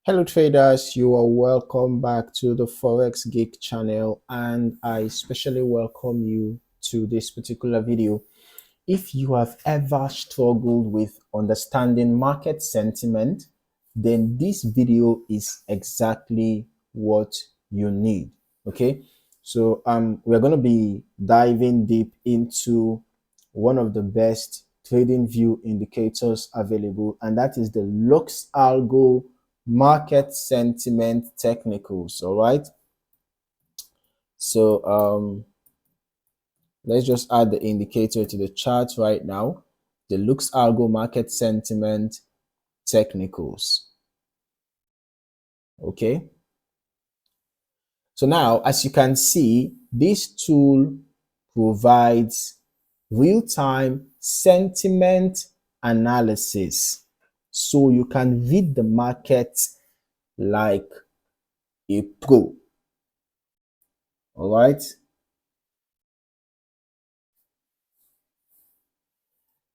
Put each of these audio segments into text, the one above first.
Hello traders, you are welcome back to the Forex Geek channel, and I especially welcome you to this particular video. If you have ever struggled with understanding market sentiment, then this video is exactly what you need. Okay, so we're going to be diving deep into one of the best trading view indicators available, and that is the Lux Algo market sentiment technicals. All right, so let's just add the indicator to the chart right now. The Lux Algo market sentiment technicals. Okay, so now as you can see, this tool provides real-time sentiment analysis, so you can read the market like a pro. All right,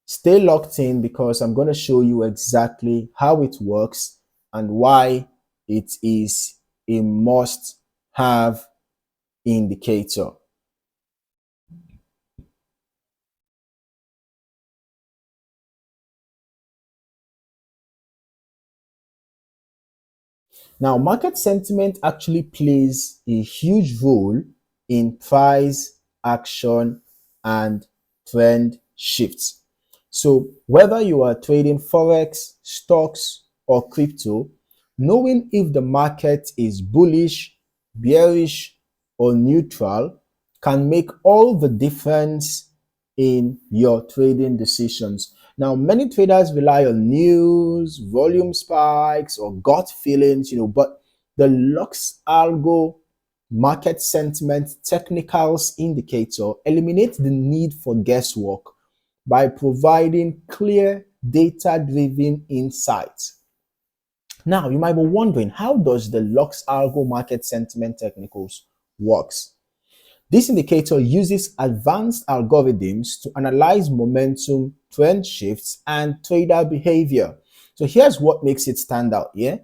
stay locked in because I'm going to show you exactly how it works and why it is a must-have indicator. Now, market sentiment actually plays a huge role in price action and trend shifts. So whether you are trading Forex, stocks, or crypto, knowing if the market is bullish, bearish, or neutral can make all the difference in your trading decisions. Now, many traders rely on news, volume spikes, or gut feelings, but the Lux Algo market sentiment technicals indicator eliminates the need for guesswork by providing clear data-driven insights. Now, you might be wondering, how does the Lux Algo market sentiment technicals works? This indicator uses advanced algorithms to analyze momentum, trend shifts, and trader behavior. So here's what makes it stand out, yeah?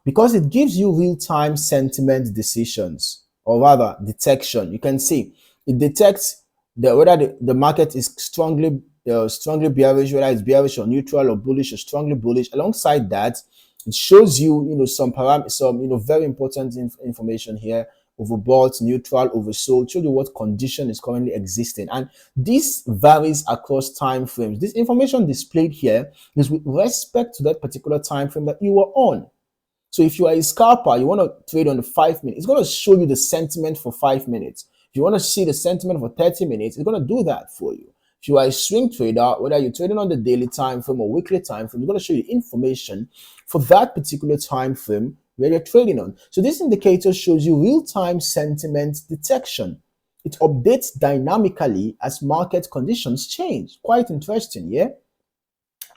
Because it gives you real-time sentiment decisions, or rather detection. You can see it detects whether the market is strongly bearish, whether it's bearish or neutral or bullish or strongly bullish. Alongside that, it shows you some very important information here: overbought, neutral, oversold. Show you what condition is currently existing, and this varies across time frames. This information displayed here is with respect to that particular time frame that you were on. So if you are a scalper, you want to trade on the 5 minutes, it's going to show you the sentiment for 5 minutes. If you want to see the sentiment for 30 minutes, it's going to do that for you. If you are a swing trader, whether you're trading on the daily time frame or weekly time frame, it's going to show you information for that particular time frame where you're trading on. So this indicator shows you real-time sentiment detection. It updates dynamically as market conditions change. Quite interesting, yeah?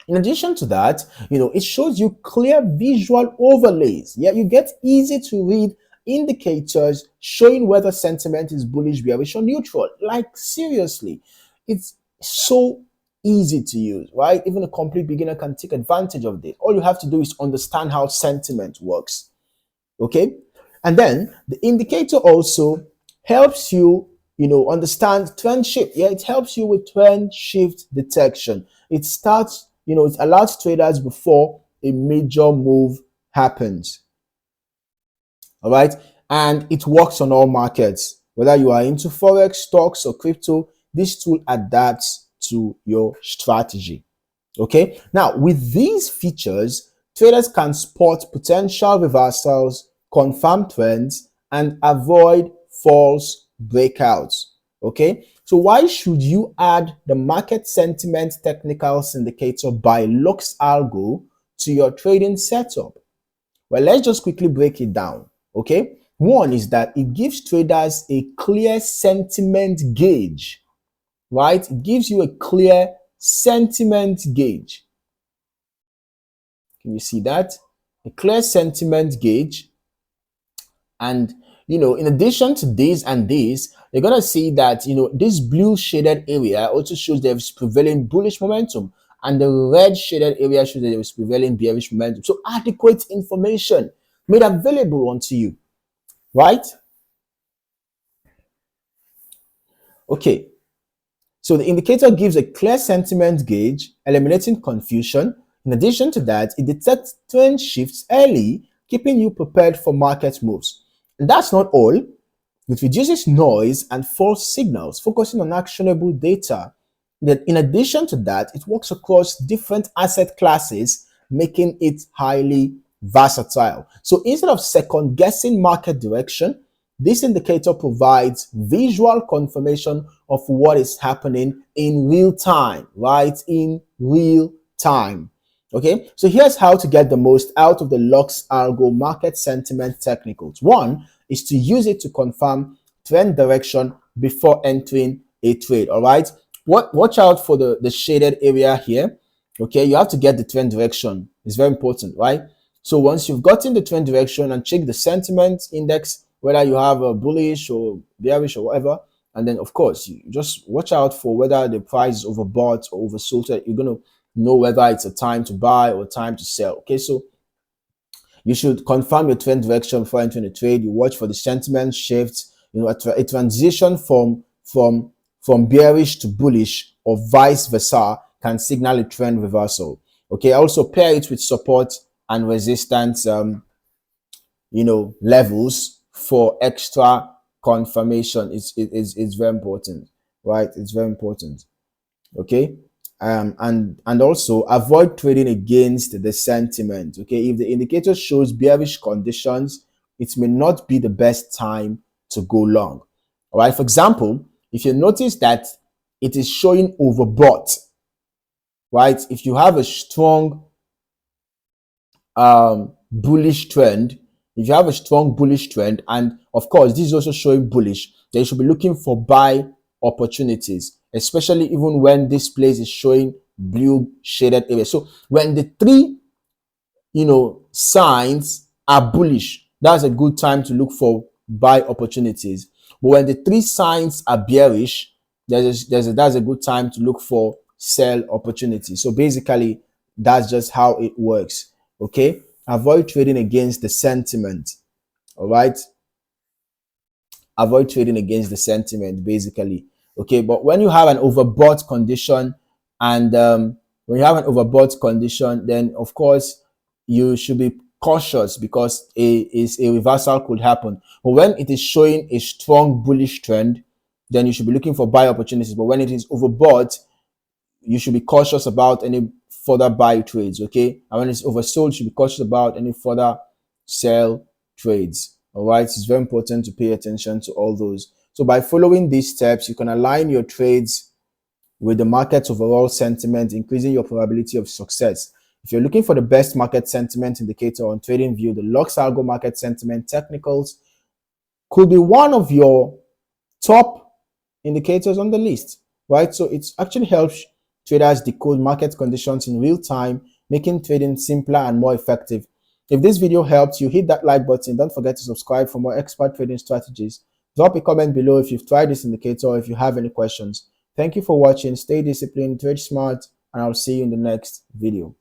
In addition to that, it shows you clear visual overlays. Yeah, you get easy to read indicators showing whether sentiment is bullish, bearish, or neutral. Like seriously, it's so easy to use, right? Even a complete beginner can take advantage of this. All you have to do is understand how sentiment works. Okay, and then the indicator also helps you understand trend shift. Yeah, it helps you with trend shift detection. It starts, it alerts traders before a major move happens. All right, and it works on all markets, whether you are into Forex, stocks, or crypto. This tool adapts to your strategy. Okay, now with these features, traders can spot potential reversals, confirm trends, and avoid false breakouts. Okay, so why should you add the market sentiment technicals indicator by Lux Algo to your trading setup? Well, let's just quickly break it down. Okay, one is that it gives traders a clear sentiment gauge, right? It gives you a clear sentiment gauge. Can you see that? A clear sentiment gauge. And, in addition to this and this, you're going to see that, this blue shaded area also shows there is prevailing bullish momentum. And the red shaded area shows that there is prevailing bearish momentum. So adequate information. made available unto you, right? Okay, so the indicator gives a clear sentiment gauge, eliminating confusion. In addition to that, it detects trend shifts early, keeping you prepared for market moves. And that's not all. It reduces noise and false signals, focusing on actionable data. Then, in addition to that, it works across different asset classes, making it highly versatile. So instead of second guessing market direction, this indicator provides visual confirmation of what is happening in real time, right? In real time. Okay, so here's how to get the most out of the Lux Algo market sentiment technicals. One is to use it to confirm trend direction before entering a trade. All right, watch out for the shaded area here. Okay, you have to get the trend direction. It's very important, right? So once you've gotten the trend direction and check the sentiment index, whether you have a bullish or bearish or whatever, and then of course you just watch out for whether the price is overbought or oversold. You're going to know whether it's a time to buy or time to sell. Okay, so you should confirm your trend direction before entering the trade. You watch for the sentiment shifts, a transition from bearish to bullish or vice versa can signal a trend reversal. Okay, also pair it with support and resistance levels for extra confirmation. It's very important, right? It's very important. Okay, and also avoid trading against the sentiment. Okay, if the indicator shows bearish conditions, it may not be the best time to go long. All right, for example, if you notice that it is showing overbought, right? If you have a strong bullish trend, if you have a strong bullish trend, and of course this is also showing bullish, then you should be looking for buy opportunities, especially even when this place is showing blue shaded area. So when the three signs are bullish, that's a good time to look for buy opportunities. But when the three signs are bearish, that's a good time to look for sell opportunities. So basically that's just how it works. Okay, avoid trading against the sentiment. All right, avoid trading against the sentiment basically. Okay, but when you have an overbought condition, and when you have an overbought condition, then of course you should be cautious because a reversal could happen. But when it is showing a strong bullish trend, then you should be looking for buy opportunities. But when it is overbought, you should be cautious about any further buy trades. Okay, and when it's oversold, you should be cautious about any further sell trades. All right, it's very important to pay attention to all those. So by following these steps, you can align your trades with the market's overall sentiment, increasing your probability of success. If you're looking for the best market sentiment indicator on Tradingview, the Lux Algo market sentiment technicals could be one of your top indicators on the list, right? So it actually helps traders decode market conditions in real time, making trading simpler and more effective. If this video helped you, hit that like button. Don't forget to subscribe for more expert trading strategies. Drop a comment below if you've tried this indicator or if you have any questions. Thank you for watching. Stay disciplined, trade smart, and I'll see you in the next video.